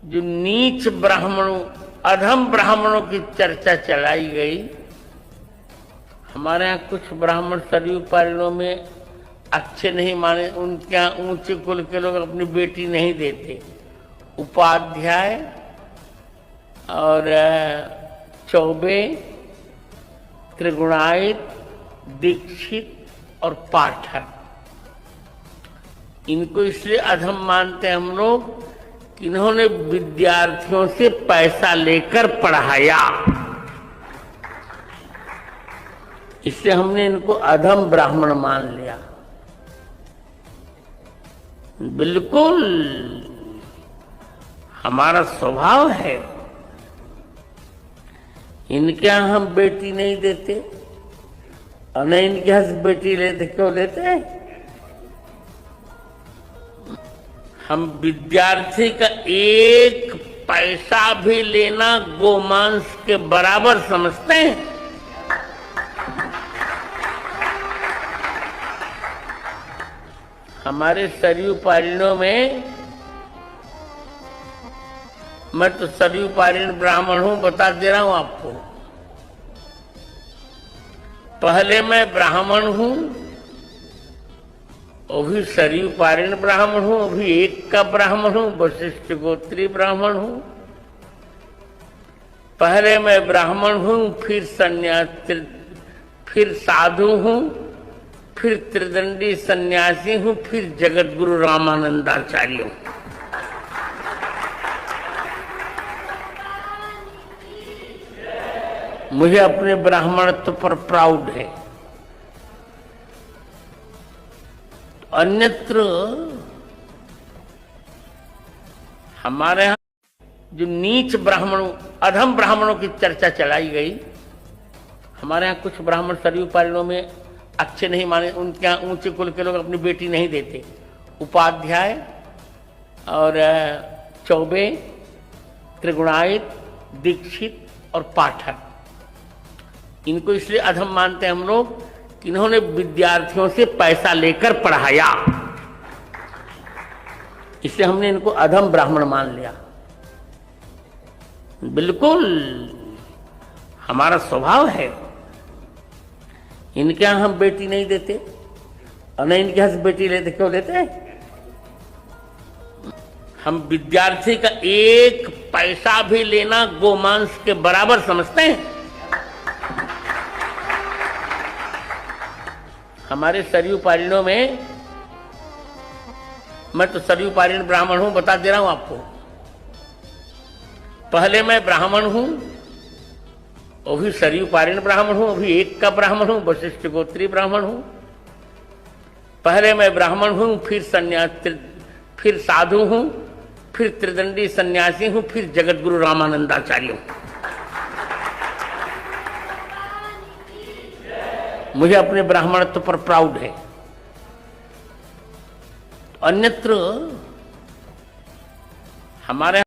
जो नीच ब्राह्मणों, अधम ब्राह्मणों की चर्चा चलाई गई। हमारे यहाँ कुछ ब्राह्मण सरयू पारणों में अच्छे नहीं माने, उनके यहाँ ऊंचे कुल के लोग अपनी बेटी नहीं देते। उपाध्याय और चौबे, त्रिगुणायत, दीक्षित और पाठक, इनको इसलिए अधम मानते हैं हम लोग कि इन्होंने विद्यार्थियों से पैसा लेकर पढ़ाया, इससे हमने इनको अधम ब्राह्मण मान लिया। बिल्कुल हमारा स्वभाव है। इनके यहां हम बेटी नहीं देते और न इनके यहां से बेटी लेते। क्यों लेते हैं? हम विद्यार्थी का एक पैसा भी लेना गोमांस के बराबर समझते हैं। हमारे सरयू पारणों में, मैं तो सरयू पारण ब्राह्मण हूं, बता दे रहा हूं आपको। पहले मैं ब्राह्मण हूं, अभी सरयू पारण ब्राह्मण हूं, अभी एक का ब्राह्मण हूं, वशिष्ठ गोत्री ब्राह्मण हूं। पहले मैं ब्राह्मण हूं, फिर सन्यासी, फिर साधु हूं, फिर त्रिदंडी सन्यासी हूं, फिर जगत गुरु रामानंदाचार्य हूं। मुझे अपने ब्राह्मणत्व पर प्राउड है। अन्यत्र हमारे यहां जो नीच ब्राह्मणों, अधम ब्राह्मणों की चर्चा चलाई गई। हमारे यहाँ कुछ ब्राह्मण सरयू पारणों में अच्छे नहीं माने, उनके यहाँ ऊंचे कुल के लोग अपनी बेटी नहीं देते। उपाध्याय और चौबे, त्रिगुणायत, दीक्षित और पाठक, इनको इसलिए अधम मानते हैं हम लोग कि इन्होंने विद्यार्थियों से पैसा लेकर पढ़ाया, इससे हमने इनको अधम ब्राह्मण मान लिया। बिल्कुल हमारा स्वभाव है। इनके यहां हम बेटी नहीं देते और न इनके यहां से बेटी लेते। क्यों लेते हैं? हम विद्यार्थी का एक पैसा भी लेना गोमांस के बराबर समझते हैं। हमारे सरयू पारणों में, मैं तो सरयू पारण ब्राह्मण हूं, बता दे रहा हूं आपको। पहले मैं ब्राह्मण हूं, अभी सरयू पारण ब्राह्मण हूं, अभी एक का ब्राह्मण हूं, वशिष्ठ गोत्री ब्राह्मण हूं। पहले मैं ब्राह्मण हूं, फिर सन्यासी, फिर साधु हूं, फिर त्रिदंडी सन्यासी हूं, फिर जगत गुरु रामानंदाचार्य हूं। मुझे अपने ब्राह्मणत्व पर प्राउड है। अन्यत्र हमारे